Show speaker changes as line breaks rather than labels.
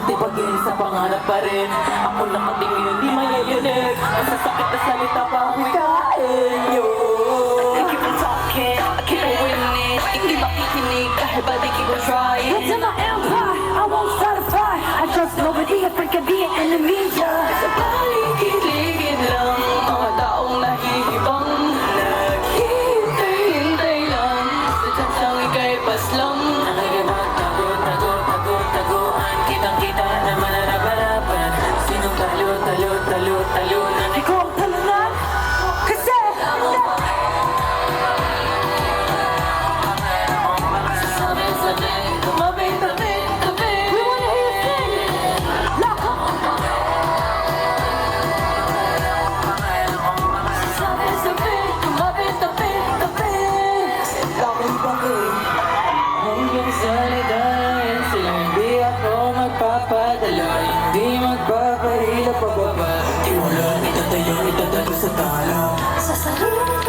Tibagin sa pangarap pa rin. Ako nakatingin, hindi mayayanig. Ang sasakit na salita pa hukain nyo.
I keep on talking, I keep on winning. Hindi makikinig kahit ba they keep on trying.
It's in my empire, I won't start a fire. I trust nobody, afraid to be an enemy.
Sa paligid-ligid lang, mga taong nahihibang naghihintay-hintay lang. Sa tsansang ika'y paslang.
Taguan, kitang-kita na mananabarapan. Sinong talo na
Ikaw ang talunan, kasi
Sabi-sabi, tumabi-tabi-tabi.
we wanna hear you sing. Lock up.
Sabi-sabi, tumabi-tabi-tabi.
Lakong bagay. Hanggang sa lidayan sila, hindi ako magpapadala, hindi magpaparila pababa. Di wala, itatalo sa tala.
Sa sarili